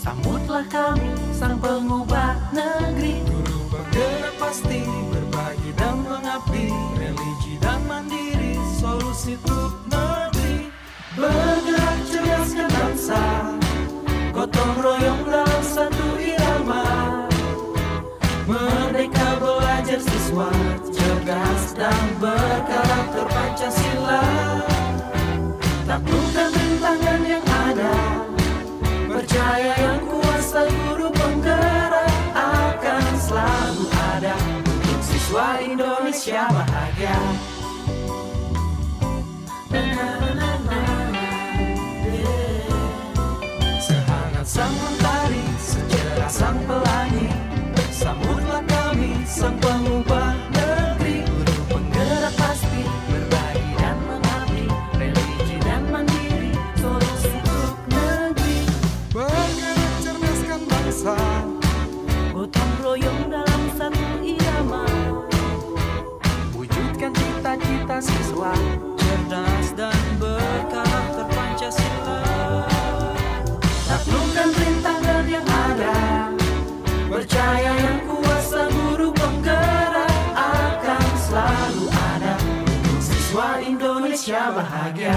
Sambutlah kami, sang pengubah negeri. Guru penggerak pasti, berbagi dan mengabdi, religi dan mandiri, solusi untuk negeri. Bergerak cerdaskan bangsa, gotong royong dalam satu irama. Merdeka belajar siswa, cerdas dan berkarakter Pancasila. Taklukkan rintangan yang ada, percaya yang kuasa guru penggerak akan selalu ada untuk siswa Indonesia bahagia. Sehangat sang mentari, secerah sang pelangi, sambutlah kami, sang pengubah negeri. Guru penggerak pasti, berbagi dan mengabdi, religi dan mandiri, solusi untuk negeri. Bergerak cerdaskan bangsa, Gotong royong dalam satu irama. wujudkan cita-cita siswa, cerdas dan berkarakter Pancasila. Taklukkan rintangan yang ada, percaya yang kuasa guru penggerak akan selalu ada untuk siswa Indonesia bahagia.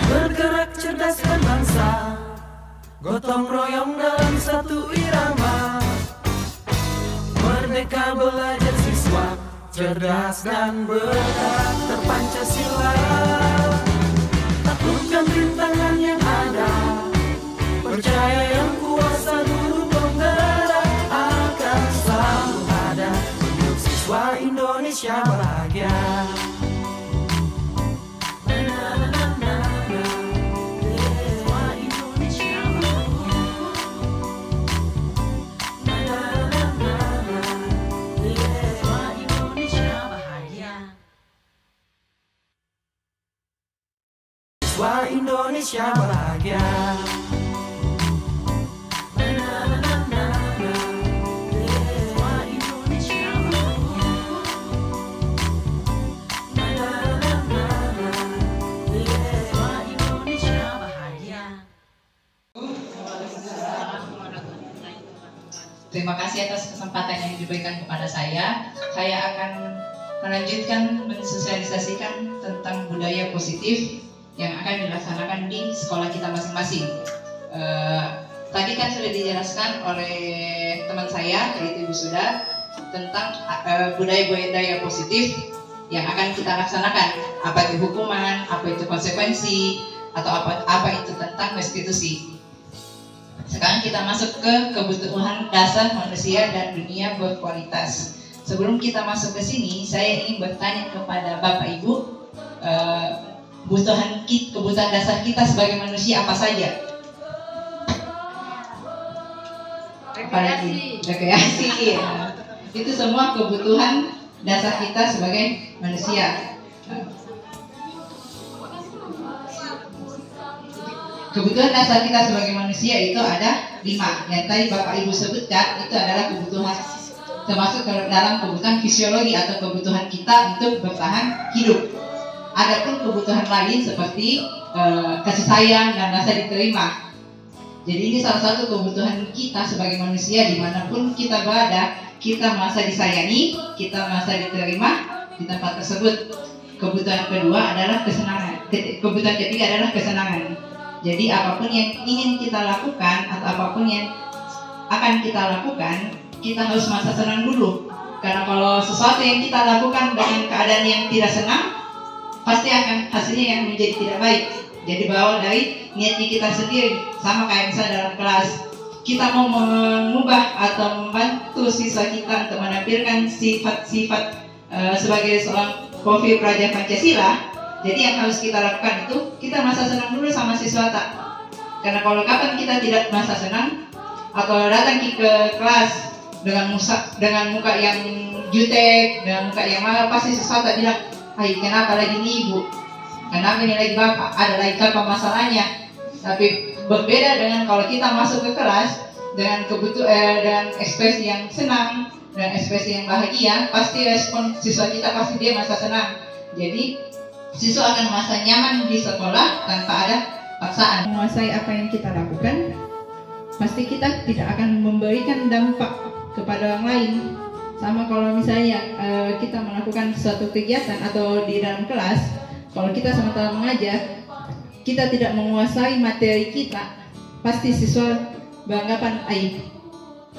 Bergerak cerdaskan bangsa, gotong royong dalam satu irama. Merdeka belajar siswa, cerdas dan berkarakter Pancasila. Taklukkan rintangan yang ada, percaya yang kuasa guru penggerak akan selalu ada untuk siswa Indonesia bahagia. Siswa Indonesia bahagia. Terima kasih atas kesempatan yang diberikan kepada saya. Saya akan melanjutkan mensosialisasikan tentang budaya positif yang akan dilaksanakan di sekolah kita masing-masing. Tadi kan sudah dijelaskan oleh teman saya, yaitu Ibu Suda, tentang budaya-budaya positif yang akan kita laksanakan. Apa itu hukuman, apa itu konsekuensi, atau apa itu tentang restitusi. Sekarang kita masuk ke kebutuhan dasar manusia dan dunia berkualitas. Sebelum kita masuk ke sini, saya ingin bertanya kepada Bapak Ibu, kebutuhan dasar kita sebagai manusia apa saja? Rekreasi. Ya. Itu semua kebutuhan dasar kita sebagai manusia. Kebutuhan dasar kita sebagai manusia itu ada 5. Yang tadi Bapak Ibu sebutkan itu adalah kebutuhan, termasuk dalam kebutuhan fisiologi atau kebutuhan kita untuk bertahan hidup. Adapun kebutuhan lain seperti kasih sayang dan rasa diterima. Jadi ini salah satu kebutuhan kita sebagai manusia, dimanapun kita berada, kita merasa disayangi, kita merasa diterima di tempat tersebut. Kebutuhan kedua adalah kesenangan. Kebutuhan ketiga adalah kesenangan. Jadi apapun yang ingin kita lakukan atau apapun yang akan kita lakukan, kita harus merasa senang dulu. Karena kalau sesuatu yang kita lakukan dengan keadaan yang tidak senang, pasti akan hasilnya yang menjadi tidak baik. Jadi berawal dari niatnya kita sendiri. Sama kayak misalnya dalam kelas, kita mau mengubah atau membantu siswa kita untuk menampilkan sifat-sifat sebagai seorang profil pelajar Pancasila. Jadi yang harus kita lakukan itu, kita merasa senang dulu sama siswa tak. Karena kalau kapan kita tidak merasa senang, atau datang ke kelas dengan muka yang jutek, dengan muka yang marah, pasti siswa tak bilang, "Hai, kenapa lagi nih Ibu?" Kenapa ini lagi Bapak? Ada lagi apa masalahnya? Tapi berbeda dengan kalau kita masuk ke kelas dengan dengan ekspresi yang senang dan ekspresi yang bahagia, pasti respon siswa kita pasti dia merasa senang. Jadi siswa akan merasa nyaman di sekolah tanpa ada paksaan. Menguasai apa yang kita lakukan, pasti kita tidak akan memberikan dampak kepada orang lain. Sama kalau misalnya kita melakukan suatu kegiatan atau di dalam kelas, kalau kita sementara mengajar, kita tidak menguasai materi kita, pasti siswa beranggapan,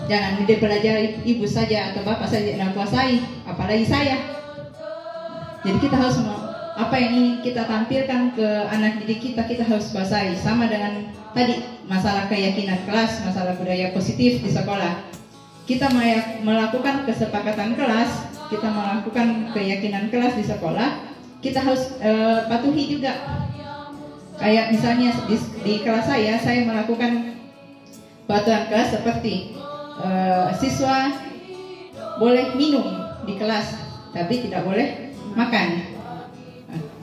jangan dia belajar ibu saja atau bapak saja yang kuasai, apalagi saya. Jadi kita harus apa yang ingin kita tampilkan ke anak didik kita, kita harus kuasai. Sama dengan tadi masalah keyakinan kelas, masalah budaya positif di sekolah. Kita melakukan kesepakatan kelas, kita melakukan keyakinan kelas di sekolah, kita harus patuhi juga. Kayak misalnya di kelas saya melakukan peraturan kelas seperti siswa boleh minum di kelas, tapi tidak boleh makan.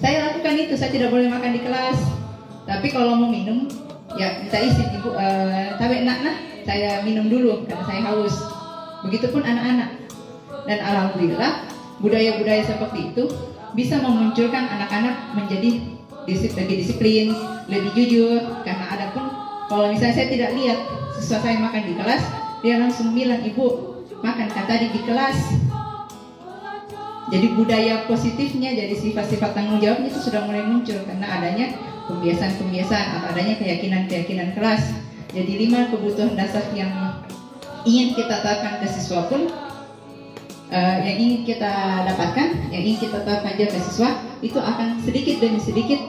Saya lakukan itu, saya tidak boleh makan di kelas. Tapi kalau mau minum, ya minta izin ibu, tapi saya minum dulu karena saya haus. Begitupun anak-anak. Dan alhamdulillah budaya-budaya seperti itu bisa memunculkan anak-anak menjadi lebih disiplin, lebih jujur. Karena ada pun kalau misalnya saya tidak lihat siswa saya makan di kelas, dia langsung bilang, ibu makan kan tadi di kelas. Jadi budaya positifnya, jadi sifat-sifat tanggung jawabnya itu sudah mulai muncul karena adanya pembiasaan-pembiasaan atau adanya keyakinan-keyakinan kelas. Jadi 5 kebutuhan dasar yang ingin kita terapkan ke siswa pun, yang ingin kita dapatkan, yang ingin kita terapkan ke siswa, itu akan sedikit demi sedikit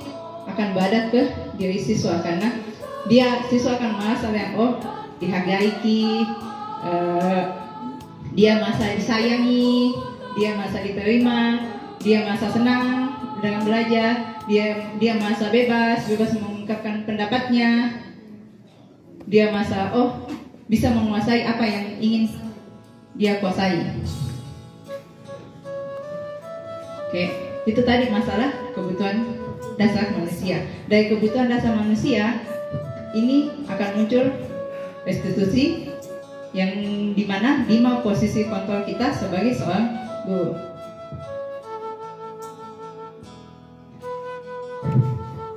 akan badat ke diri siswa karena siswa akan merasa yang dihargai, dia merasa disayangi, dia merasa diterima, dia merasa senang dengan belajar, dia merasa bebas mengungkapkan pendapatnya, dia merasa bisa menguasai apa yang ingin dia kuasai. Oke, itu tadi masalah kebutuhan dasar manusia. Dari kebutuhan dasar manusia ini akan muncul restitusi yang dimana 5 posisi kontrol kita sebagai seorang guru.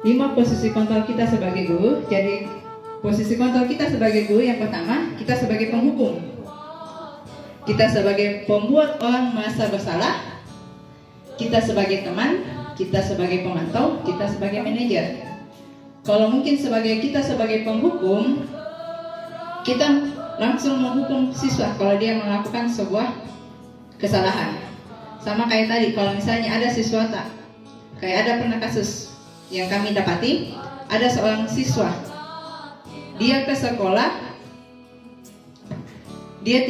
Lima posisi kontrol kita sebagai guru. Jadi posisi kontrol kita sebagai guru yang pertama, kita sebagai penghukum. Kita sebagai pembuat orang merasa bersalah. Kita sebagai teman, kita sebagai pemantau, kita sebagai manajer. Kalau mungkin kita sebagai penghukum, kita langsung menghukum siswa kalau dia melakukan sebuah kesalahan. Sama kayak tadi, kalau misalnya ada siswa kayak ada pernah kasus yang kami dapati, ada seorang siswa, dia ke sekolah, dia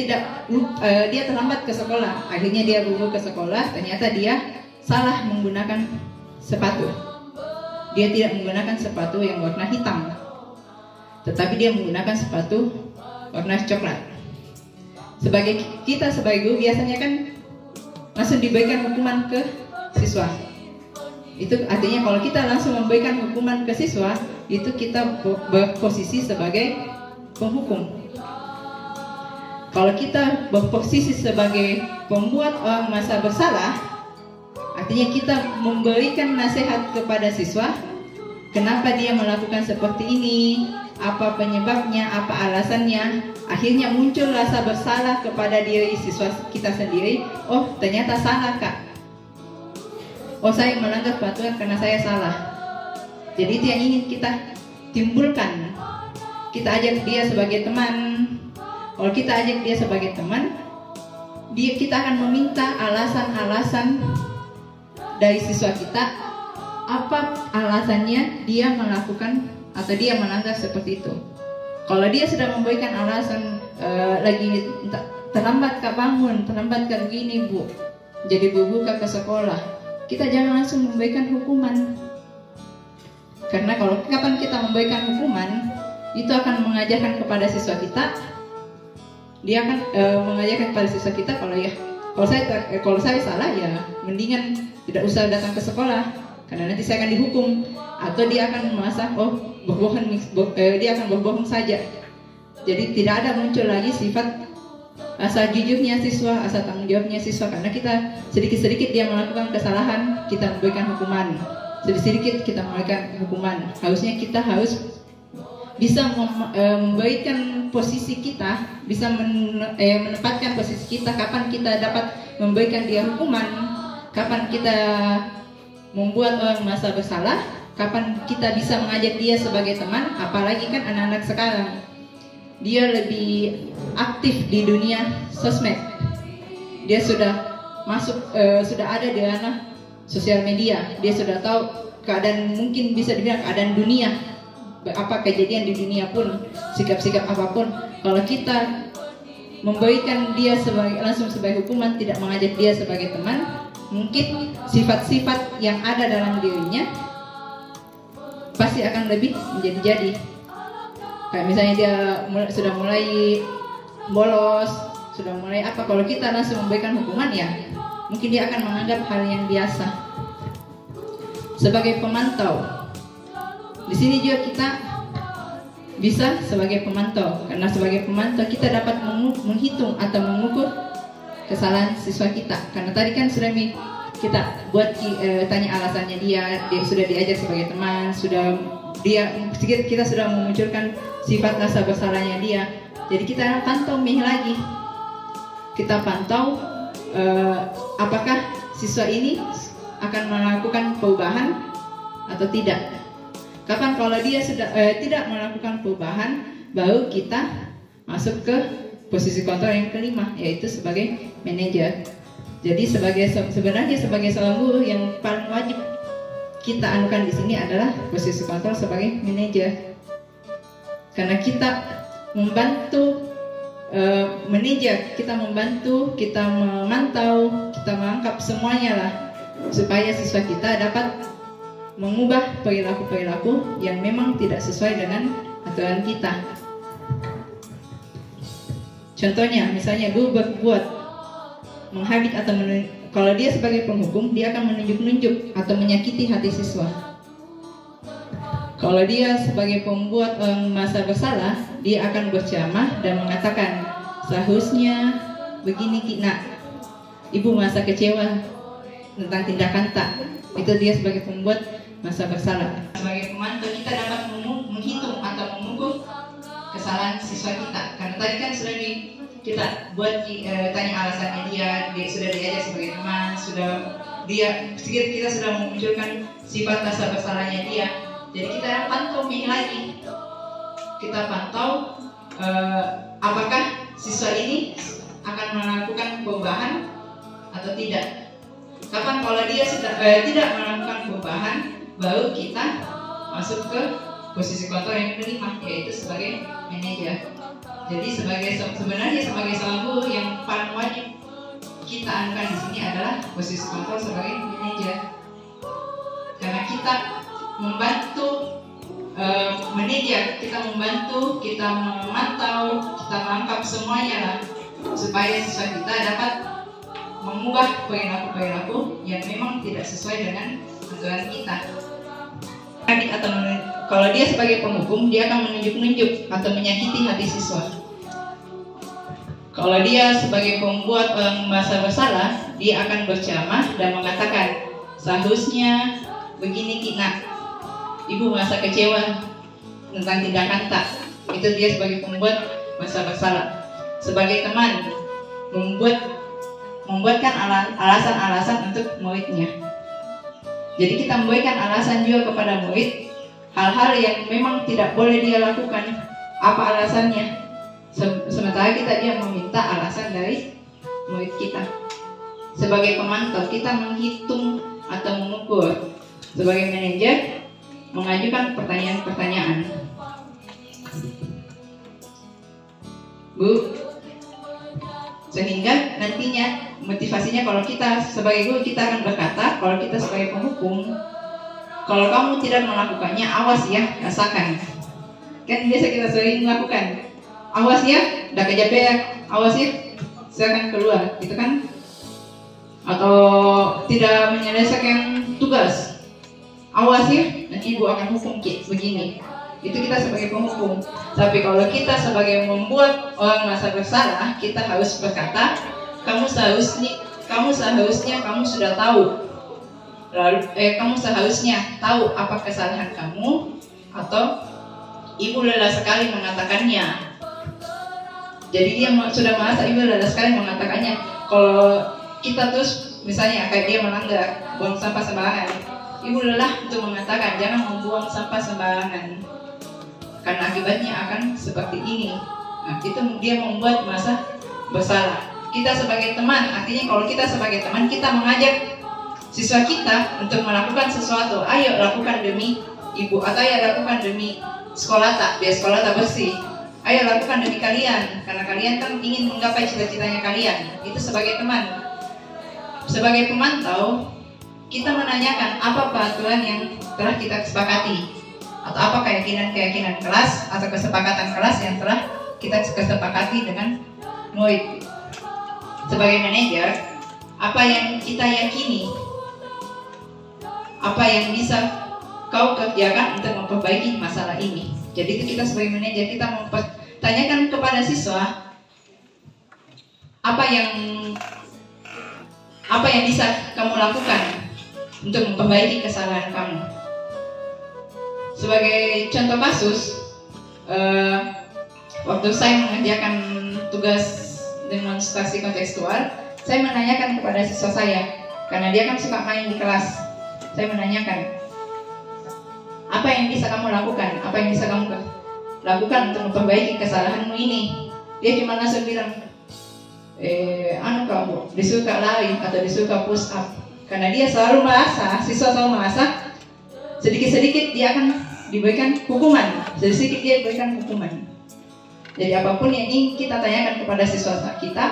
terlambat ke sekolah, akhirnya dia buru ke sekolah, ternyata dia salah menggunakan sepatu. Dia tidak menggunakan sepatu yang warna hitam, tetapi dia menggunakan sepatu warna coklat. Kita sebagai guru biasanya kan langsung diberikan hukuman ke siswa. Itu artinya kalau kita langsung memberikan hukuman ke siswa, itu kita berposisi sebagai penghukum. Kalau kita berposisi sebagai pembuat orang merasa bersalah, artinya kita memberikan nasihat kepada siswa, kenapa dia melakukan seperti ini, apa penyebabnya, apa alasannya. Akhirnya muncul rasa bersalah kepada diri siswa kita sendiri. Ternyata salah kak. Saya melanggar peraturan karena saya salah. Jadi itu yang ingin kita timbulkan. Kita ajak dia sebagai teman. Kalau kita ajak dia sebagai teman, kita akan meminta alasan-alasan dari siswa kita, apa alasannya dia melakukan atau dia melanggar seperti itu. Kalau dia sudah memberikan alasan lagi terlambat kak bangun, terlambat kak begini bu, jadi buru kak ke sekolah, kita jangan langsung memberikan hukuman. Karena kalau kapan kita memberikan hukuman, itu akan mengajarkan kepada siswa kita, dia akan mengajarkan kepada siswa kita kalau saya salah ya mendingan tidak usah datang ke sekolah. karena nanti saya akan dihukum, atau dia akan merasa dia akan berbohong saja. Jadi tidak ada muncul lagi sifat rasa jujurnya siswa, rasa tanggung jawabnya siswa, karena kita sedikit-sedikit dia melakukan kesalahan, kita memberikan hukuman, sedikit-sedikit kita memberikan hukuman. Harusnya kita harus bisa memberikan posisi kita, bisa menempatkan posisi kita, kapan kita dapat memberikan dia hukuman, kapan kita membuat orang merasa bersalah, kapan kita bisa mengajak dia sebagai teman. Apalagi kan anak-anak sekarang dia lebih aktif di dunia sosmed, dia sudah masuk, sudah ada di ranah sosial media, dia sudah tahu keadaan, mungkin bisa dibilang keadaan dunia, apa kejadian di dunia pun, sikap-sikap apapun. Kalau kita memberikan dia langsung sebagai hukuman, tidak mengajak dia sebagai teman, mungkin sifat-sifat yang ada dalam dirinya pasti akan lebih menjadi-jadi. Kayak misalnya dia sudah mulai bolos, sudah mulai apa, kalau kita langsung memberikan hukuman, ya mungkin dia akan menganggap hal yang biasa. Sebagai pemantau, di sini juga kita bisa sebagai pemantau, karena sebagai pemantau kita dapat menghitung atau mengukur kesalahan siswa kita. Karena tadi kan sudah kita buat tanya alasannya dia sudah diajak sebagai teman, kita sudah memunculkan sifat rasa bersalahnya dia. Jadi kita pantau lagi, kita pantau apakah siswa ini akan melakukan perubahan atau tidak. Kapan kalau dia sudah tidak melakukan perubahan, baru kita masuk ke posisi kontrol yang kelima, yaitu sebagai manajer. Jadi sebenarnya sebagai seorang guru yang paling wajib kita anukan di sini adalah posisi kontrol sebagai manajer. Karena kita membantu manajer, kita membantu, kita memantau, kita menangkap semuanya lah, supaya siswa kita dapat mengubah perilaku-perilaku yang memang tidak sesuai dengan aturan kita. Contohnya, misalnya guru berbuat menghabis atau kalau dia sebagai penghukum, dia akan menunjuk-nunjuk atau menyakiti hati siswa. Kalau dia sebagai pembuat orang merasa bersalah, dia akan berceramah dan mengatakan, seharusnya begini nak, ibu merasa kecewa tentang tindakan tak. Itu dia sebagai pembuat merasa bersalah. Sebagai pemantau, kita dapat menghitung atau mengukur kesalahan siswa kita. Karena tadi kan sudah kita buat tanya alasannya dia sudah diajak sebagai teman, kita sudah memunculkan sifat rasa bersalahnya dia. Jadi kita pantau lagi, kita pantau apakah siswa ini akan melakukan perubahan atau tidak. Kapan kalau dia sudah tidak melakukan perubahan, baru kita masuk ke posisi kontrol yang kelima, yaitu sebagai manajer. Jadi sebenarnya sebagai seorang guru yang paling wajib kita anukan di sini adalah posisi kontrol sebagai manajer. Karena kita membantu manajer, kita membantu, kita memantau, kita menangkap semuanya lah, supaya siswa kita dapat mengubah perilaku-perilaku yang memang tidak sesuai dengan aturan kita. Atau kalau dia sebagai penghukum, dia akan menunjuk-nunjuk atau menyakiti hati siswa. Kalau dia sebagai pembuat orang merasa bersalah, dia akan berceramah dan mengatakan, seharusnya begini nak, ibu merasa kecewa tentang tindakan tak. Itu dia sebagai pembuat merasa bersalah. Sebagai teman, membuatkan alasan-alasan untuk muridnya. Jadi kita memberikan alasan juga kepada murid, hal-hal yang memang tidak boleh dia lakukan, apa alasannya. Sementara dia meminta alasan dari murid kita. Sebagai pemantau, kita menghitung atau mengukur. Sebagai manajer, mengajukan pertanyaan-pertanyaan. Bu, sehingga nantinya motivasinya, kalau kita sebagai guru, kita akan berkata, kalau kita sebagai penghukum, kalau kamu tidak melakukannya, awas ya, rasakan. Kan biasa kita sering melakukan, awas ya, udah kejabat, awas ya, saya akan keluar, gitu kan? Atau tidak menyelesaikan tugas, awas ya, nanti ibu akan hukum begini. Itu kita sebagai penghukum. Tapi kalau kita sebagai membuat orang merasa bersalah, kita harus berkata, kamu seharusnya kamu sudah tahu. Lalu kamu seharusnya tahu apa kesalahan kamu, atau ibu lelah sekali mengatakannya. Jadi dia sudah merasa ibu lelah sekali mengatakannya. Kalau kita terus misalnya kayak dia melanggar buang sampah sembarangan, ibu lelah untuk mengatakan jangan membuang sampah sembarangan, karena akibatnya akan seperti ini. Nah, itu dia membuat merasa bersalah. Kita sebagai teman, artinya kalau kita sebagai teman, kita mengajak siswa kita untuk melakukan sesuatu. Ayo lakukan demi ibu, atau ayo lakukan demi sekolah tak, biar sekolah tak bersih. Ayo lakukan demi kalian, karena kalian kan ingin menggapai cita-citanya kalian. Itu sebagai teman. Sebagai pemantau, kita menanyakan apa peraturan yang telah kita sepakati, atau apa keyakinan kelas atau kesepakatan kelas yang telah kita kesepakati dengan murid. Sebagai manajer, apa yang kita yakini, apa yang bisa kau kerjakan untuk memperbaiki masalah ini. Jadi itu kita sebagai manajer, kita mempertanyakan kepada siswa apa yang bisa kamu lakukan untuk memperbaiki kesalahan kamu. Sebagai contoh kasus, waktu saya mengerjakan tugas demonstrasi kontekstual, saya menanyakan kepada siswa saya, karena dia kan suka main di kelas. Saya menanyakan, apa yang bisa kamu lakukan? Apa yang bisa kamu lakukan untuk memperbaiki kesalahanmu ini? Dia cuma langsung bilang, kamu disuka lari atau disuka push up. Karena dia selalu merasa, siswa selalu merasa, sedikit-sedikit dia akan diberikan hukuman, sedikit dia diberikan hukuman. Jadi apapun yang ingin kita tanyakan kepada siswa kita,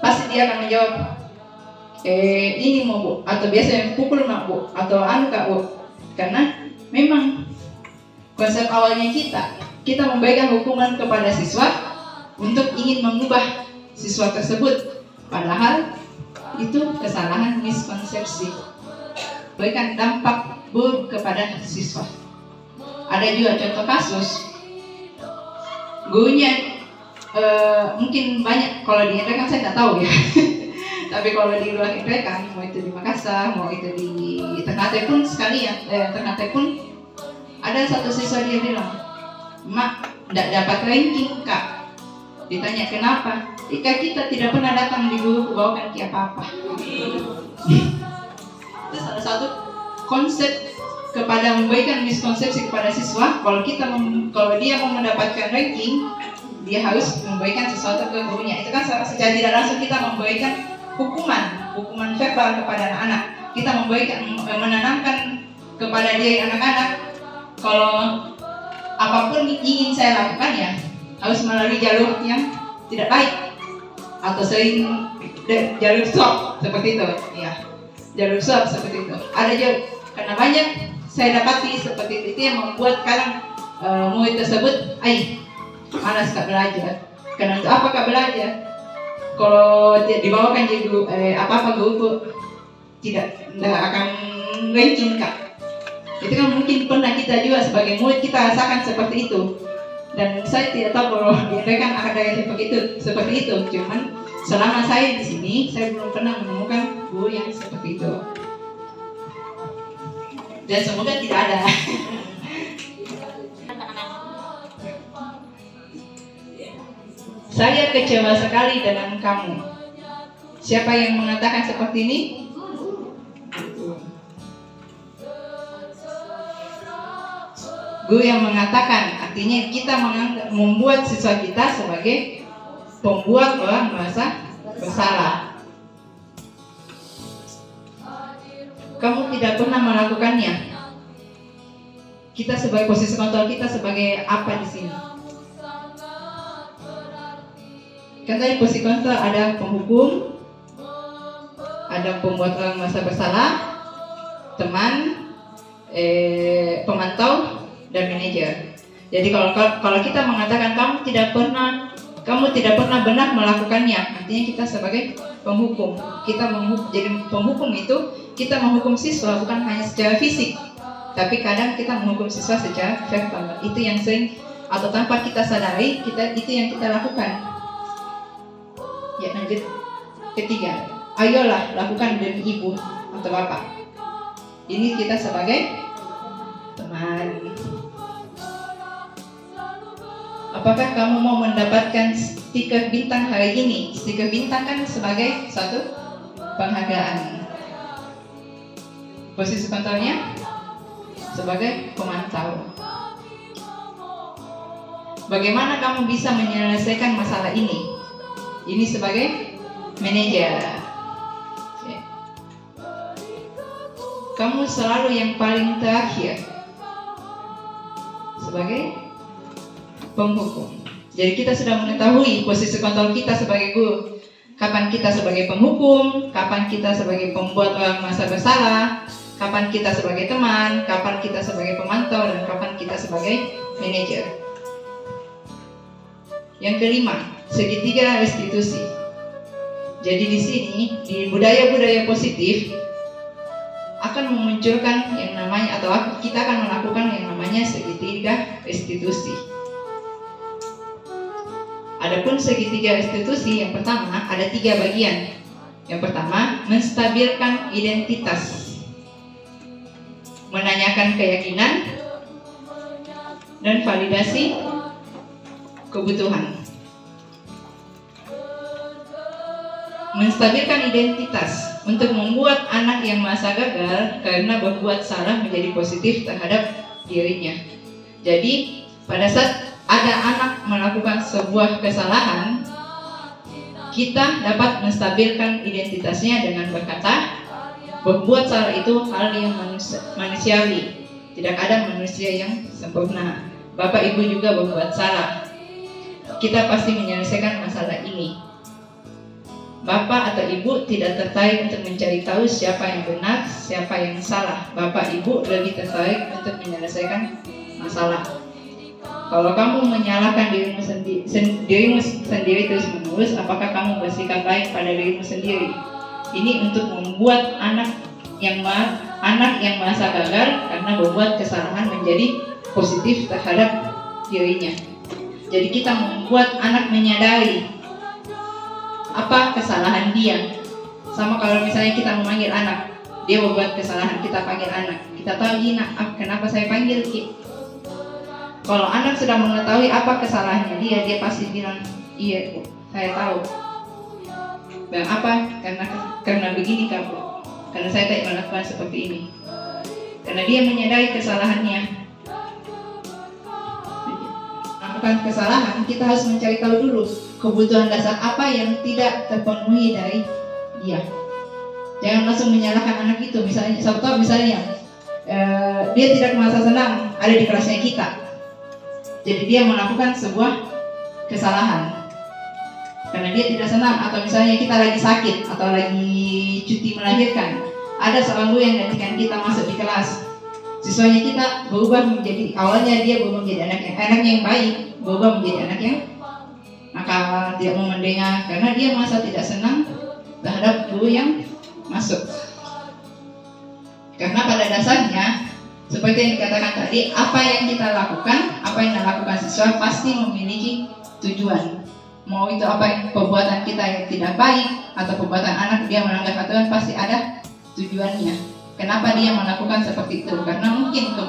pasti dia akan menjawab, ini mau bu, atau biasanya pukul mak bu, atau kak bu. Karena memang konsep awalnya kita memberikan hukuman kepada siswa untuk ingin mengubah siswa tersebut, padahal itu kesalahan miskonsepsi, berikan dampak buruk kepada siswa. Ada juga contoh kasus, gurunya mungkin banyak, kalau di Indra kan saya tak tahu ya. Tapi kalau di luar Indra kan, mau itu di Makassar, mau itu di Ternate pun sekalian, Ternate pun ada satu siswa dia bilang, mak tidak dapat ranking kak. Ditanya kenapa? Jika kita tidak pernah datang di guru bawakan ki apa-apa. Itu salah satu konsep kepada memberikan miskonsepsi kepada siswa. Kalau dia mau mendapatkan ranking, dia harus memberikan sesuatu ke gurunya. Itu kan secara tidak langsung kita memberikan hukuman verbal kepada anak-anak. Kita menanamkan kepada diri anak-anak, kalau apapun ingin saya lakukan ya harus melalui jalur yang tidak baik, atau sering jalur swab seperti itu ya, jalur swab seperti itu. Ada juga, karena banyak saya dapati seperti itu yang membuat kadang murid tersebut malas kak belajar. Karena untuk apa kak belajar kalau dibawakan jadi guru, apa-apa guru tidak akan ranking kak. Itu kan mungkin pernah kita juga sebagai murid kita rasakan seperti itu. Dan saya tidak tahu kalau dia kan ada yang seperti itu. Cuman selama saya di sini, saya belum pernah menemukan guru yang seperti itu. Dan semoga tidak ada. Saya kecewa sekali dengan kamu. Siapa yang mengatakan seperti ini? Guru yang mengatakan, artinya kita membuat siswa kita sebagai pembuat orang merasa bersalah. Kamu tidak pernah melakukannya. Kita sebagai posisi kontrol kita sebagai apa di sini? Kan tadi posisi kontrol ada penghukum, ada pembuat orang merasa bersalah, teman, pemantau, dan manajer. Jadi kalau kita mengatakan kamu tidak pernah benar melakukannya, artinya kita sebagai penghukum. Jadi penghukum itu kita menghukum siswa bukan hanya secara fisik, Tapi kadang kita menghukum siswa secara verbal. Itu yang sering atau tanpa kita sadari, itu yang kita lakukan. Ya, lanjut. Ketiga, ayolah lakukan demi ibu atau bapak. Ini kita sebagai teman. Apakah kamu mau mendapatkan stiker bintang hari ini? Stiker bintang kan sebagai suatu penghargaan. Posisi kontrolnya sebagai pemantau. Bagaimana kamu bisa menyelesaikan masalah ini? Ini sebagai manajer. Kamu selalu yang paling terakhir sebagai penghukum. Jadi kita sudah mengetahui posisi kontrol kita sebagai guru. Kapan kita sebagai penghukum, kapan kita sebagai pembuat orang merasa bersalah, kapan kita sebagai teman, kapan kita sebagai pemantau, dan kapan kita sebagai manajer. Yang kelima, segitiga restitusi. Jadi di sini, di budaya-budaya positif akan memunculkan yang namanya, atau kita akan melakukan yang namanya segitiga restitusi. Adapun segitiga restitusi yang pertama ada 3 bagian. Yang pertama, menstabilkan identitas, menanyakan keyakinan, dan validasi kebutuhan. Menstabilkan identitas untuk membuat anak yang merasa gagal karena berbuat salah menjadi positif terhadap dirinya. Jadi pada saat ada anak melakukan sebuah kesalahan, kita dapat menstabilkan identitasnya dengan berkata, berbuat salah itu hal yang manusiawi. Tidak ada manusia yang sempurna. Bapak ibu juga berbuat salah. Kita pasti menyelesaikan masalah ini. Bapak atau ibu tidak tertarik untuk mencari tahu siapa yang benar, siapa yang salah. Bapak ibu lebih tertarik untuk menyelesaikan masalah. Kalau kamu menyalahkan dirimu sendiri terus-menerus, apakah kamu bersikap baik pada dirimu sendiri? Ini untuk membuat anak yang merasa gagal karena berbuat kesalahan menjadi positif terhadap dirinya. Jadi kita membuat anak menyadari apa kesalahan dia. Sama kalau misalnya kita memanggil anak, dia berbuat kesalahan, kita panggil anak, kita tahu kenapa saya panggil Ki. Kalau anak sudah mengetahui apa kesalahannya dia pasti bilang, iya Bu, saya tahu. Dan apa? Karena begini kamu. Karena saya tidak melakukan seperti ini. Karena dia menyadari kesalahannya. Melakukan kesalahan, kita harus mencari tahu dulu kebutuhan dasar apa yang tidak terpenuhi dari dia. Jangan langsung menyalahkan anak itu. Misalnya, dia tidak merasa senang ada di kelasnya kita. Jadi dia melakukan sebuah kesalahan karena dia tidak senang, atau misalnya kita lagi sakit atau lagi cuti melahirkan, ada seorang guru yang gantikan kita masuk di kelas. Siswanya kita berubah menjadi, awalnya dia berubah menjadi anak yang baik, berubah menjadi anak yang nakal, tidak mau mendengar karena dia merasa tidak senang terhadap guru yang masuk. Karena pada dasarnya seperti yang dikatakan tadi, apa yang kita lakukan, apa yang dilakukan siswa pasti memiliki tujuan. Mau itu apa yang perbuatan kita yang tidak baik atau perbuatan anak dia melanggar aturan, pasti ada tujuannya. Kenapa dia melakukan seperti itu? Karena mungkin 5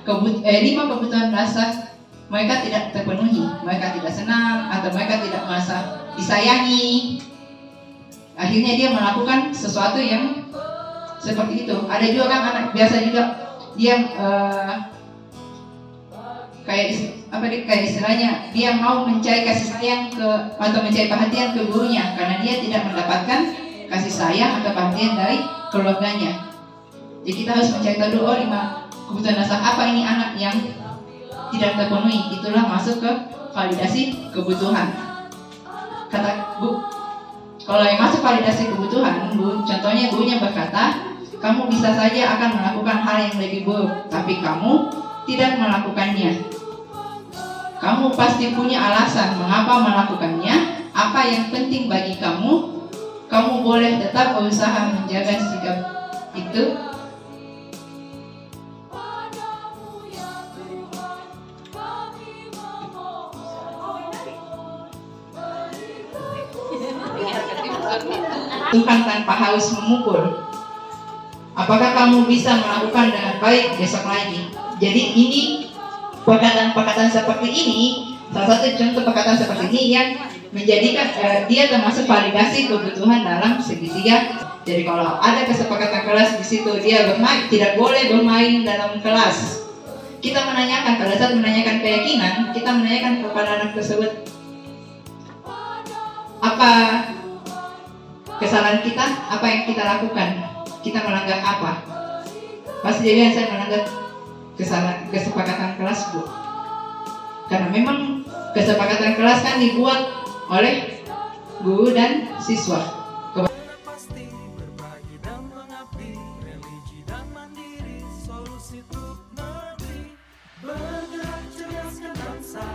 kebutuhan dasar mereka tidak terpenuhi, mereka tidak senang atau mereka tidak merasa disayangi. Akhirnya dia melakukan sesuatu yang seperti itu. Ada juga kan anak biasa juga dia kayak istilahnya dia mau mencari kasih sayang atau mencari perhatian ke gurunya karena dia tidak mendapatkan kasih sayang atau perhatian dari keluarganya. Jadi kita harus mencari tahu dulu 5 kebutuhan dasar apa ini anak yang tidak terpenuhi. Itulah masuk ke validasi kebutuhan. Kata Bu, kalau yang masuk validasi kebutuhan, Bu, contohnya gurunya berkata, kamu bisa saja akan melakukan hal yang lebih buruk, tapi kamu tidak melakukannya. Kamu pasti punya alasan mengapa melakukannya, apa yang penting bagi kamu. Kamu boleh tetap berusaha menjaga sikap itu. Tuhan tanpa haus memukul. Apakah kamu bisa melakukan dengan baik besok lagi? Jadi ini perkataan-perkataan seperti ini, salah satu contoh perkataan seperti ini yang menjadikan dia termasuk validasi kebutuhan dalam segitiga. Jadi kalau ada kesepakatan kelas di situ dia bermain, tidak boleh bermain dalam kelas. Kita menanyakan, pada saat menanyakan keyakinan, kita menanyakan kepada anak tersebut, apa kesalahan kita, apa yang kita lakukan, kita melanggar apa? Pasti dia bilang, saya melanggar kesepakatan kelas, Bu. Karena memang kesepakatan kelas kan dibuat oleh guru dan siswa. Pasti berbagi dan mengabdi, religi dan mandiri, solusi untuk negeri. Bergerak cerdaskan bangsa,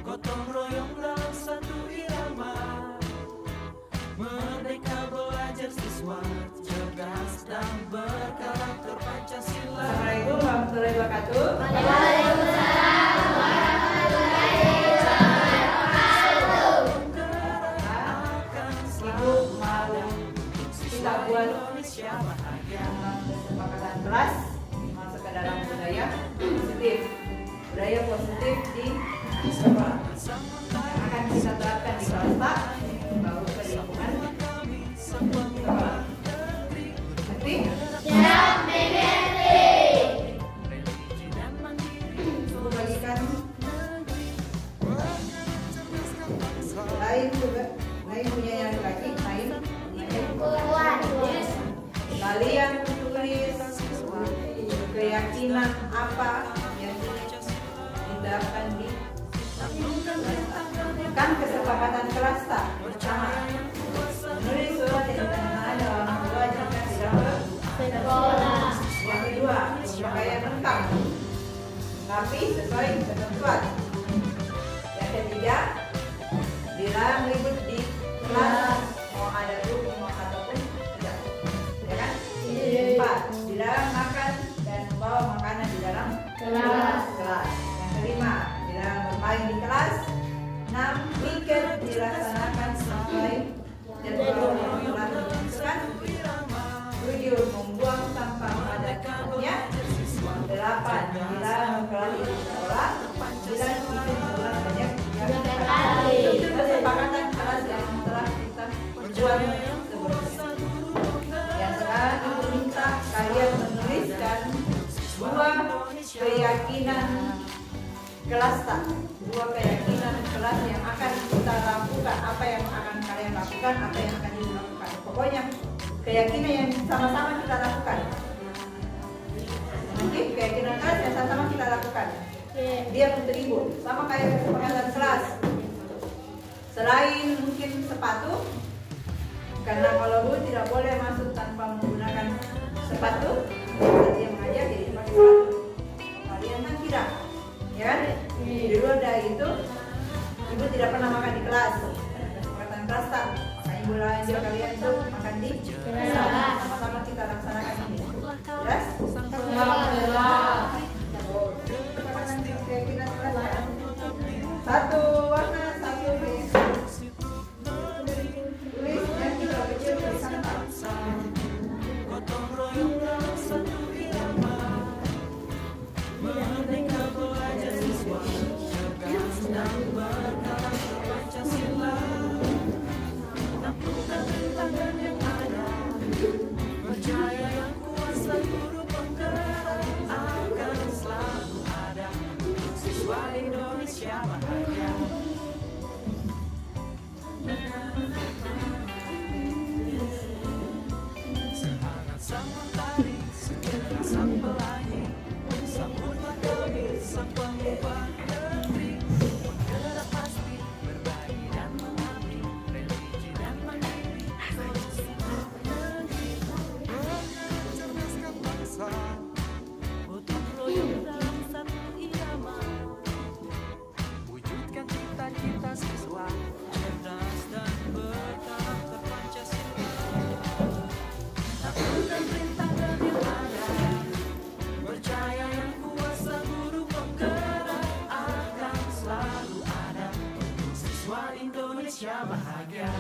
gotong royong dalam satu irama. Merdeka belajar siswa, cerdas dan berkarakter Pancasila. Assalamualaikum warahmatullahi wabarakatuh. Ibu mau kita buat kesepakatan kelas masuk ke dalam budaya positif. Budaya positif di sekolah yang akan kita terapkan di kelas Pak, baru ke lingkungan sekolah. Nanti Ibu bagikan lain juga, lain punya yang lagi, lain kalian tulis keyakinan apa yang diterapkan di kan kesepakatan kelas tak pertama menulis surat yang ditandatangani dalam dua jika tidak sekolah. Yang kedua, berpakaian lengkap tapi sesuai ketentuan. Yang ketiga, dilarang ribut di kelas, mau ada grup mau ataupun tidak, ya kan? Empat, dilarang makan dan membawa makanan di dalam kelas. Yang kelima, dilarang bermain di kelas. 6, weekend dilaksanakan sesuai jadwal yang telah ditentukan. 7, membuang sampah pada tempatnya. 8, dilarang berkelahi di sekolah. 9, izin pulang banyak itu kesepakatan kelas yang telah kita buat sebelumnya. Yang sekarang Ibu minta kalian menuliskan dua keyakinan kelas tak, dua keyakinan kelas yang akan kita lakukan, apa yang akan kalian lakukan, apa yang akan dilakukan. Pokoknya keyakinan yang sama-sama kita lakukan. Nanti keyakinan kelas yang sama-sama kita lakukan. Dia untuk Ibu sama kayak kesepakatan kelas. Selain mungkin sepatu, karena kalau Bu tidak boleh masuk tanpa menggunakan sepatu, dia mengajar jadi pakai sepatu. Kalian kan tidak, ya kan? Di luar dari itu, Ibu tidak pernah makan di kelas. Kesepakatan kelas tak, maka Ibu lanjut kalian itu makan di kelas. Sama-sama kita laksanakan ini. Jelas? Keyakinan kelas ya. Satu warna, satu tulis yang kita kecil tulisan tak. Gotong royong dalam satu irama. Merdeka belajar siswa, cerdas dan berkarakter Pancasila. Taklukkan rintangan yang ada, percaya yang kuasa guru penggerak akan selalu ada. Siswa Indonesia bahagia. Sehangat sang mentari, segera sang pelangi, sambutlah kami sang pengubah negeri. Bergerak pasti, berbagi dan mengabdi, religi dan mandiri, solusi untuk negeri. Bergerak cerdaskan bangsa, gotong royong dalam satu irama. Wujudkan cita-cita siswa, cerdas dan berkarakter Pancasila. Taklukkan rintangan yang ada, percaya yang kuasa guru penggerak akan selalu ada. Siswa Indonesia bahagia.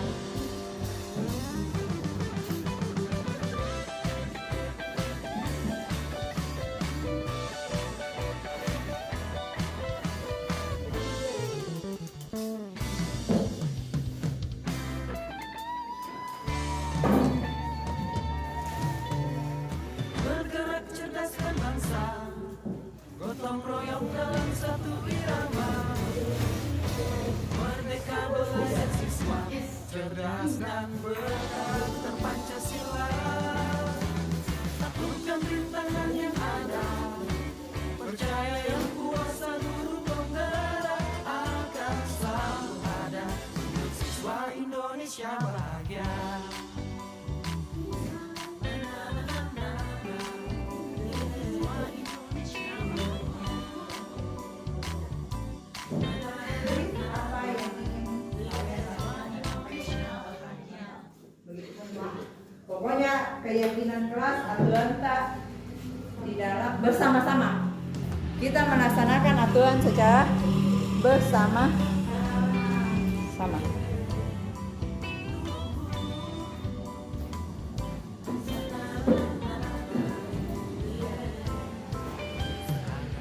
gotong royong dalam satu irama. Merdeka belajar siswa, cerdas dan berkarakter Pancasila. Taklukkan rintangan yang ada, percaya yang kuasa guru penggerak akan selalu ada. Untuk siswa Indonesia bahagia. Pokoknya keyakinan kelas aturan tak di dalam bersama-sama. Kita melaksanakan aturan secara bersama-sama.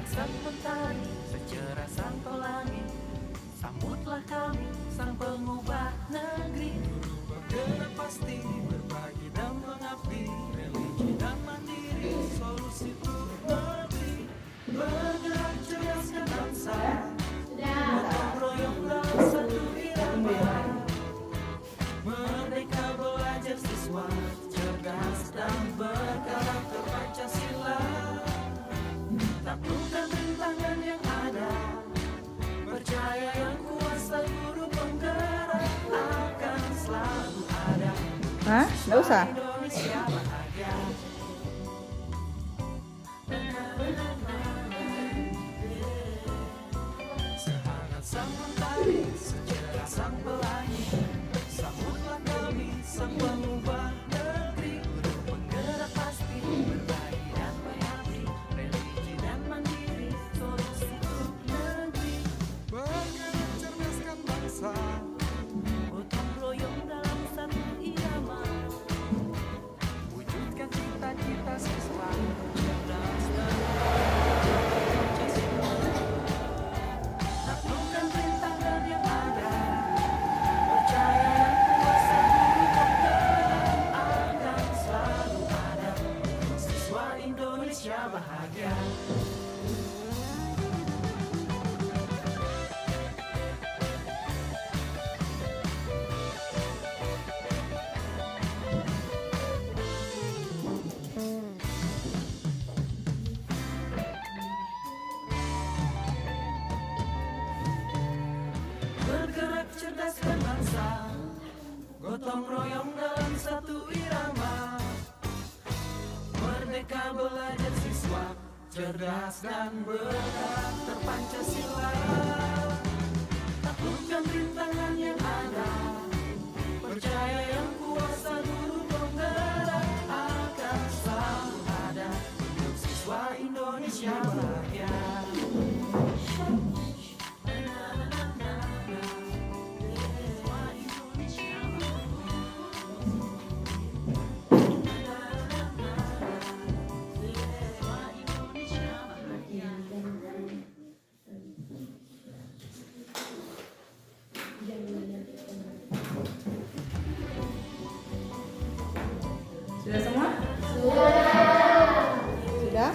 Sang mentari, secerah sang pelangi, sambutlah kami, sang pengubah negeri. Bergerak pasti, berbagi dan mengabdi, religi dan mandiri, solusi untuk negeri. Bergerak cerdaskan bangsa, gotong royong dalam satu irama. Merdeka belajar siswa, cerdas dan berkarakter Pancasila. Taklukkan rintangan yang ada, percaya yang kuasa guru penggerak akan selalu ada. Hah? Nggak usah. Indonesia bahagia. Sehangat sang mentari, secerah sang pelangi, sambutlah kami, sang pengubah negeri. Guru penggerak pasti, berbagi dan mengabdi, religi dan mandiri, solusi untuk negeri. Bergerak cerdaskan bangsa, gotong royong dalam satu irama. Wujudkan cita-cita siswa, cerdas dan Pancasila. Taklukkan rintangan yang ada, percaya yang kuasa guru penggerak akan selalu ada. Siswa Indonesia bahagia. Bergerak cerdaskan bangsa, gotong royong dalam satu irama. Merdeka belajar siswa, cerdas dan berkarakter Pancasila. Taklukkan rintangan yang ada, percaya yang kuasa guru penggerak akan selalu ada. Untuk siswa Indonesia bahagia. Sudah semua? Sudah.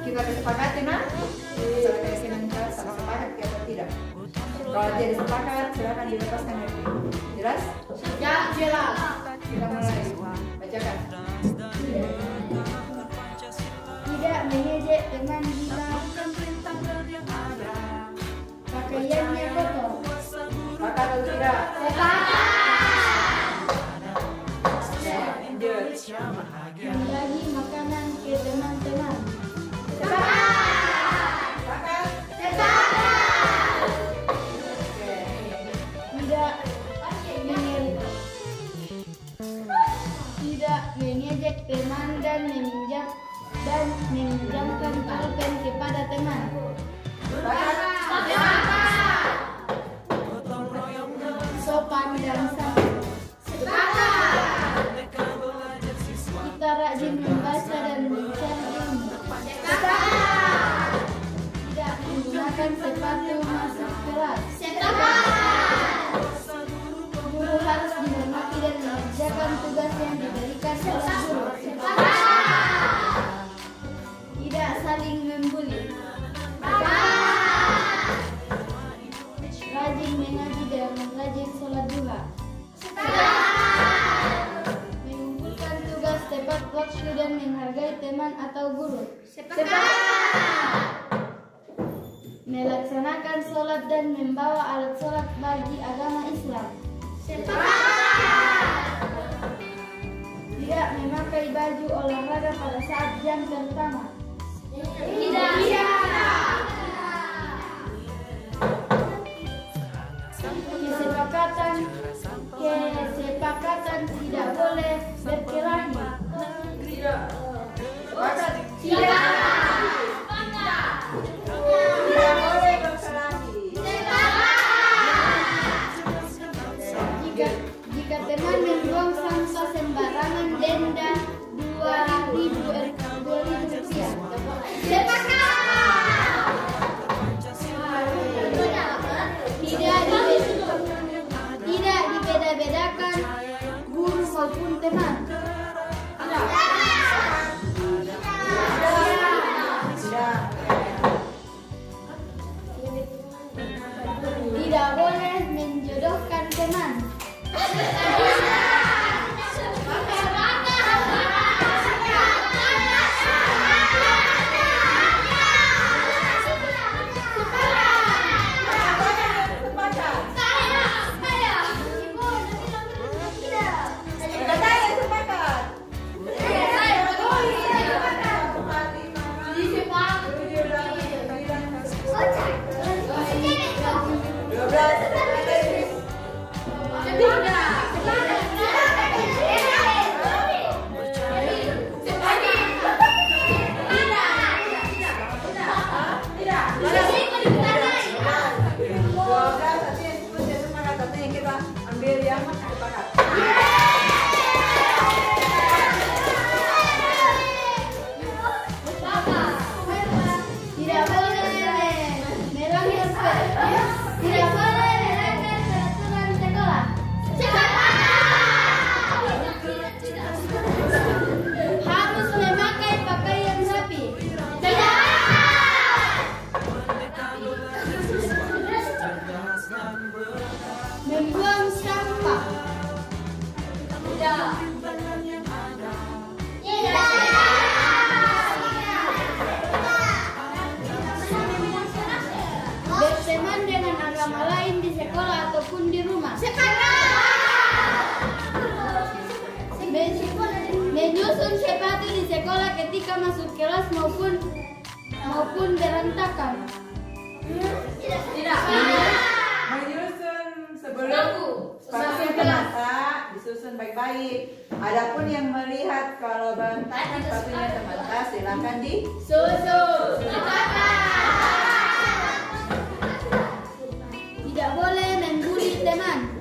Kita kesepakati nah, masalah keyakinan kita sepakat atau tidak. Kalau tidak sepakat, silakan dilepaskan dari ini. Jelas? Ya, jelas. Kita mulai. Bacakan. Tidak mengejek teman bila pakaiannya kotor. Sepakat atau tidak? Membagi makanan ke teman-teman. Tidak mengejek teman dan meminjamkan pulpen kepada teman. Sopan dan santun. Kita rajin membaca dan mencari ilmu. Tidak menggunakan sepatu masuk kelas. Guru harus dihormati dan mengerjakan tugas yang diberikan oleh guru. Tidak saling membuli. Rajin mengaji dan rajin sholat duha. Mengumpulkan tugas tepat waktu dan menghargai teman atau guru. Melaksanakan sholat dan membawa alat sholat bagi agama Islam. Tidak memakai baju olahraga pada saat jam pertama. Kesepakatan tidak boleh berkelahi. Jika teman membuang sampah sembarangan, denda Rp2.000. Ambil yang sepakat. Tidak boleh melanggar peraturan sekolah. Harus memakai pakaian rapi. Membuang sampah. Berteman dengan agama lain di sekolah ataupun di rumah. Menyusun sepatu di sekolah ketika masuk kelas maupun berantakan. Menyusun sebelum sepatu terasa disusun baik-baik. Adapun yang melihat kalau berantakan sepatunya semata, silakan disusun. Tidak boleh membuli teman.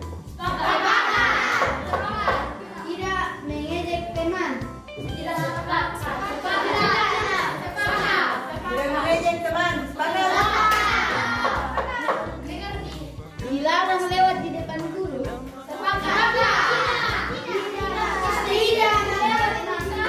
Tidak mengejek teman. Tidak mengejek teman. Sepakat. Dilarang lewat di depan guru. Tidak melewat di masa.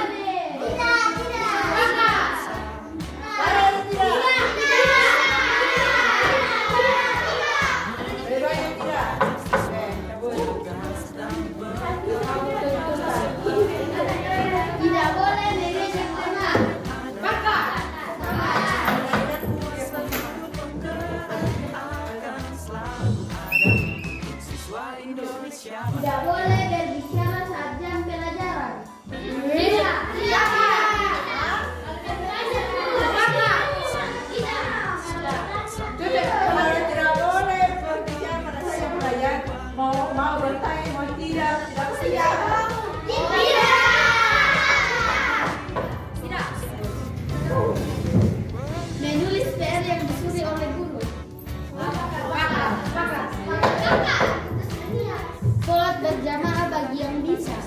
Tidak boleh mengejek teman. Tidak boleh berbicara saat jam pelajaran. Kalau tidak boleh berbicara pada saat jam pelajaran, mau bertanya mau tidak Menulis PR yang disuruh oleh guru. Sholat berjamaah bagi yang bisa.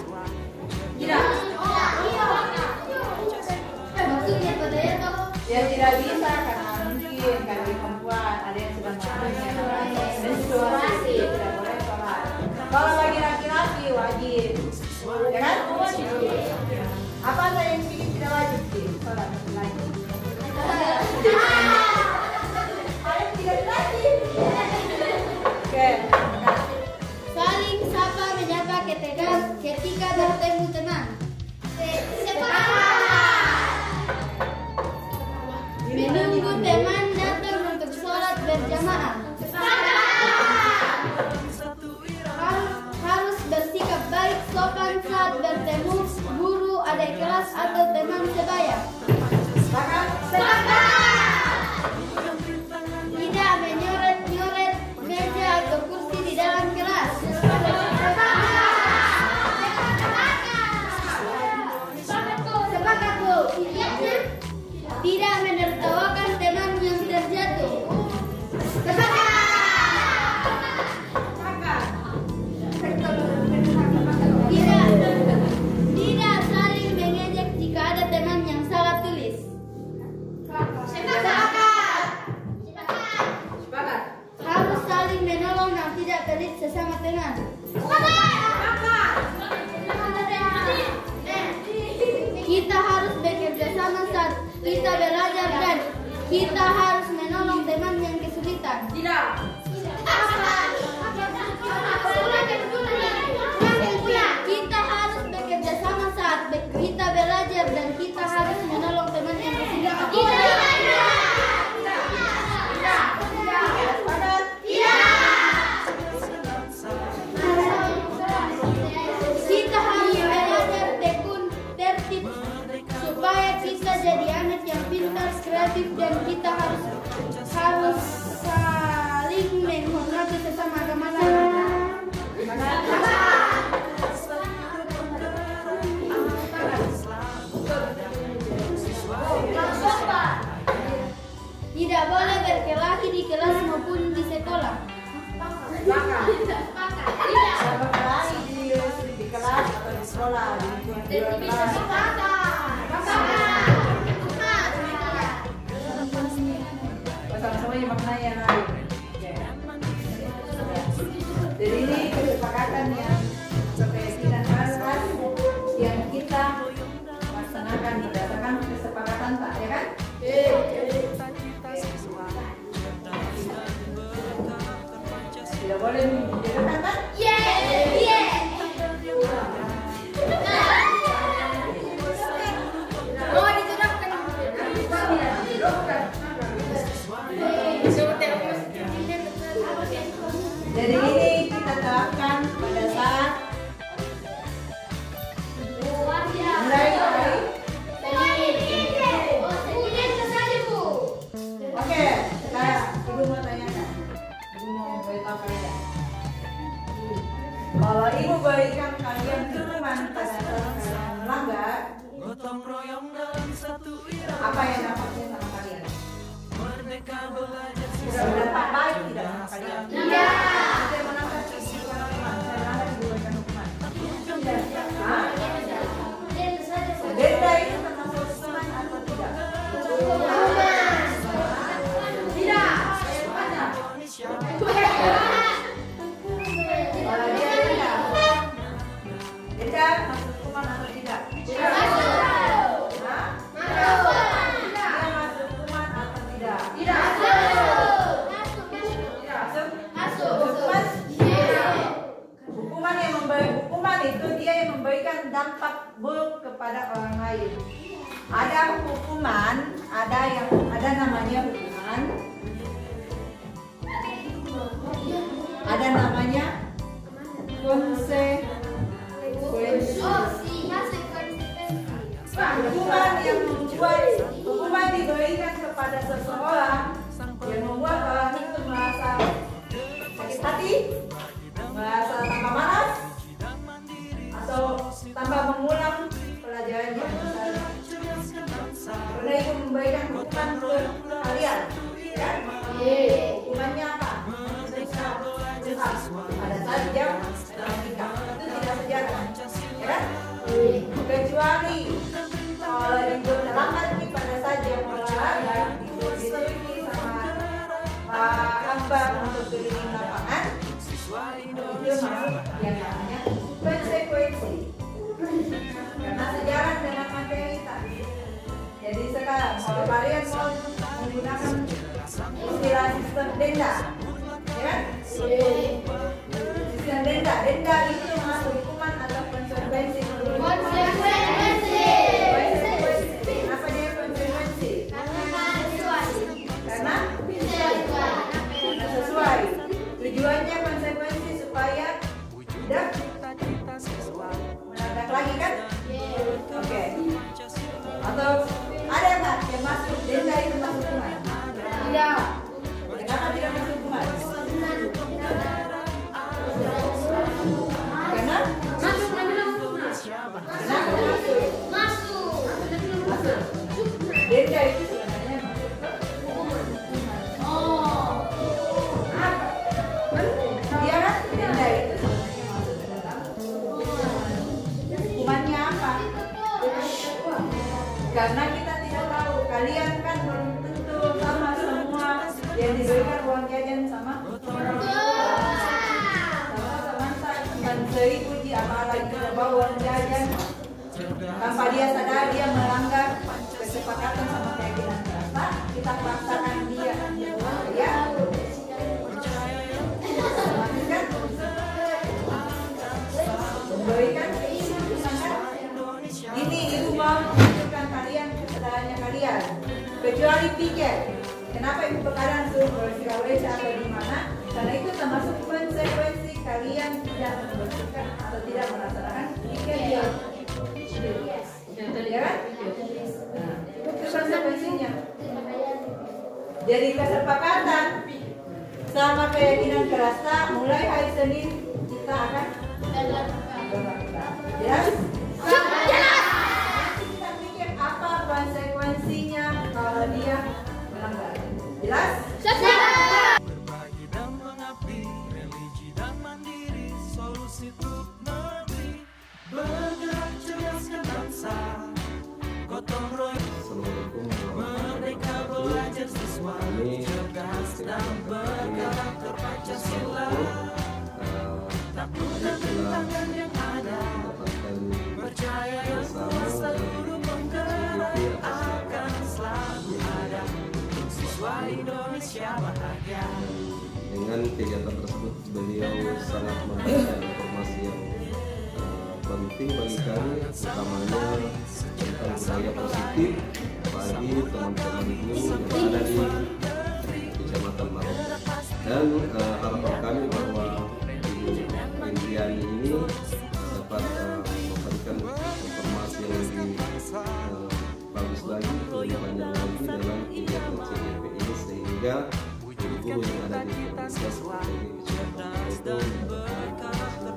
Maksudnya pada itu Ya tidak bisa karena mungkin kami perempuan ada yang sedang melakukannya menstruasi tidak boleh sholat. Kalau bagi laki-laki wajib, ya kan? Apa ada yang bikin tidak wajib sih sholat laki-laki? Ada yang tidak wajib. Oke. saling sapa menyapa ketika bertemu teman. Menunggu teman datang untuk sholat berjamaah. Harus bersikap baik sopan saat bertemu guru, adik kelas atau teman sebaya. Tidak menyoret-nyoret meja atau kursi di dalam kelas. Sepakat, Bu. Tidak menertawakan teman yang terjatuh. Tidak saling mengejek jika ada teman yang salah tulis. Harus saling menolong dan tidak pelit sesama teman. Kita harus bekerja sama saat kita belajar dan kita harus menolong teman yang kesulitan. Kita harus bekerja sama saat kita belajar dan kita harus menolong teman yang kesulitan. Kita harus belajar tekun tertib supaya kita jadi anak yang pintar, kreatif, dan kita harus saling menghormati sesama agama lain. Bersama-sama yang maknanya yang lain. Jadi ini kesepakatan yang keyakinan keras yang kita laksanakan berdasarkan kesepakatan, tak ya kan? Tidak boleh membedakan kan? Jadi ini kita terapkan pada saat mulai dari oke, sekarang ibu mau tanyakan, ibu mau beritahu kalian. Kalau ibu berikan kalian hukuman pada saat kalian melanggar, Gotong royong dalam satu irama. apa yang dapatnya sama kalian? Merdeka belajar Sudah berdampak baik tidak sama kalian? Tidak. Saya melanggar hukuman, saya melanggar diberikan hukuman. Hah? Denda itu termasuk hukuman atau tidak? Kalau dia denda, denda masuk hukuman atau tidak? Hah? Dia masuk hukuman atau tidak? Masuk? Hukuman yang hukuman itu dia yang memberikan dampak buruk kepada orang lain. Ada hukuman, ada namanya hukuman. Ada namanya konsekuensi. Hukuman yang membuat hukuman diberikan kepada seseorang yang membuat orang itu merasa sakit hati, merasa tambah malas, atau tambah mengulang pelajaran yang misalnya. Karena itu memberikan hukuman ke kalian, ya? Hukumannya apa? Pada saat dia menikah, itu tidak sejarah, ya kan? Kecuali kalau ibu terlambat nih pada saat dia olahraga, diselidiki sama Pak Akbar untuk keliling lapangan, itu masuk yang namanya konsekuensi. Karena sejalan dengan materi tadi. Jadi sekarang kalau kalian mau menggunakan istilah sistem denda, ya kan? Sistem denda itu masuk hukuman atau konsekuensi? Konsekuensi. Kenapa dia konsekuensi? Karena sesuai. Tujuannya konsekuensi supaya tidak menabrak lagi kan? Oke. Atau ada nggak yang masuk denda itu masuk hukuman? Tidak. Kenapa tidak masuk hukuman? Karena masuk. Denda itu sebenarnya masuk ke hukuman. Dia kan denda itu sebenarnya masuk ke dalam hukuman. Hukumannya apa? Karena kita tidak tahu, kalian kan belum tentu sama semua yang diberikan uang jajan sama teman seribu apalagi bawa uang jajan tanpa dia sadar dia melanggar kesepakatan sama keyakinan kita, kita paksakan dia ya. Memberikan ini ibu mau menunjukkan kalian kesadarannya kalian. Kecuali pikir, kenapa ibu begadang suruh bersihkan WC atau di mana? Karena itu termasuk konsekuensi kalian tidak membersihkan atau tidak melaksanakan pikir dia. Ya kan? Nah, itu konsekuensinya. Jadi kesepakatan sama keyakinan kerasa mulai hari Senin kita akan berlakukan. Jelas? Kita pikir apa konsekuensinya kalau dia melanggar. Jelas? Berbagi dan mengabdi, religi dan mandiri, solusi untuk negeri. Bergerak cerdaskan kami dengan kegiatan tersebut beliau sangat memberikan informasi yang penting bagi kami, utamanya tentang budaya positif bagi teman-teman guru yang ada di Kecamatan Maros. Dan harapan kami bahwa Ibu Indriani ini dapat memberikan informasi yang lebih bagus lagi, lebih banyak lagi dalam kegiatan CGP ini, sehingga guru yang ada di komunitas itu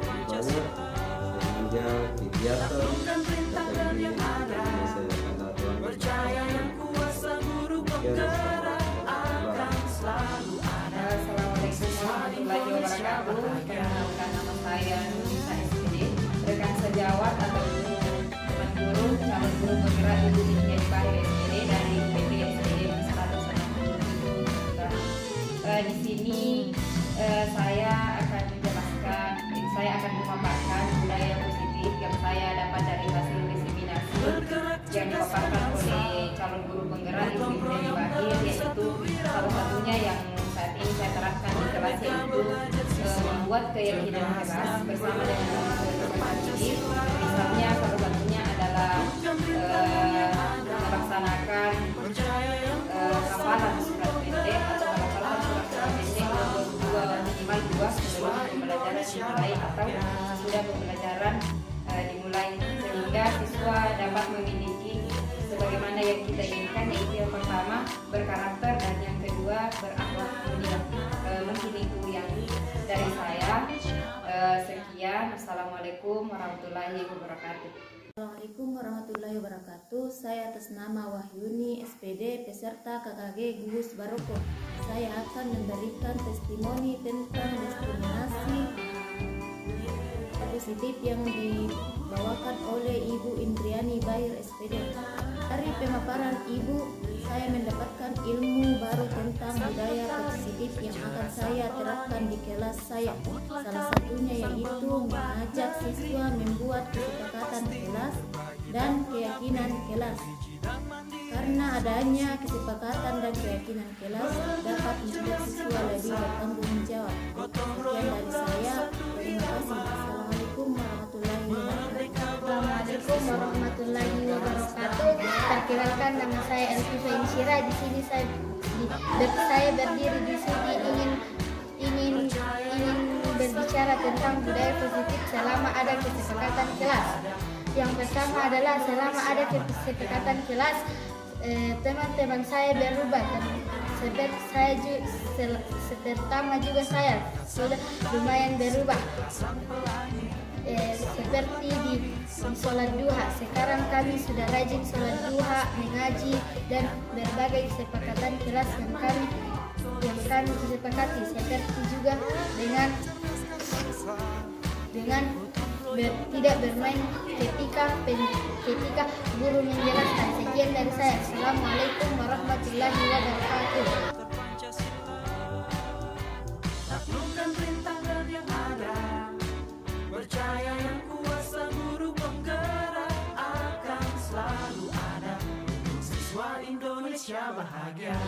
banyak sehingga kegiatan yang ada percaya yang kuasa guru penggerak akan selalu ada. Assalamualaikum warahmatullahi wabarakatuh. Perkenalkan, nama saya Nurisa SPD, rekan sejawat atau teman guru calon guru penggerak Ibu Indriani Bahir SPD dari PP SPD Nusantara. Di sini saya akan menjelaskan, saya akan memaparkan budaya positif yang saya dapat dari hasil diseminasi yang dipaparkan oleh calon guru penggerak Ibu Indriani Bahir, yaitu salah satunya yang saat ini saya terapkan di kelas, yaitu membuat keyakinan keras bersama dengan teman-teman didik. Misalnya salah satunya adalah melaksanakan hafalan surat pendek atau melaksanakan surat pendek minimal 2 sebelum pembelajaran dimulai atau sesudah pembelajaran dimulai, sehingga siswa dapat memiliki sebagaimana yang kita inginkan, yaitu yang pertama berkarakter dan yang kedua berakhlak mulia. Mungkin itu yang dari saya. Sekian. Assalamualaikum warahmatullahi wabarakatuh. Assalamualaikum warahmatullahi wabarakatuh. Saya atas nama Wahyuni SPD peserta KKG Gugus Baroko. Saya akan memberikan testimoni tentang diskriminasi positif yang dibawakan oleh Ibu Indriani Bahir SPD. Dari pemaparan Ibu, saya mendapatkan ilmu baru tentang budaya positif yang akan saya terapkan di kelas saya. Salah satunya yaitu mengajak siswa membuat kesepakatan kelas dan keyakinan kelas. Karena adanya kesepakatan dan keyakinan kelas dapat membuat siswa lebih bertanggung jawab. Sekian dari saya. Terima kasih. Assalamualaikum warahmatullahi wabarakatuh. Assalamualaikum warahmatullahi wabarakatuh. Perkenalkan, nama saya Elvisa Insyira. Di sini saya berdiri di sini ingin berbicara tentang budaya positif selama ada kesepakatan kelas. Yang pertama adalah selama ada kesepakatan kelas, teman-teman saya berubah. Pertama juga saya sudah lumayan berubah. Seperti di sholat duha, sekarang kami sudah rajin sholat duha, mengaji, dan berbagai kesepakatan kelas yang kami sepakati, seperti juga dengan tidak bermain ketika guru menjelaskan. Sekian dari saya. Assalamualaikum warahmatullahi wabarakatuh. Taklukkan rintangan yang ada, percaya yang kuasa guru penggerak akan selalu ada. Siswa Indonesia bahagia.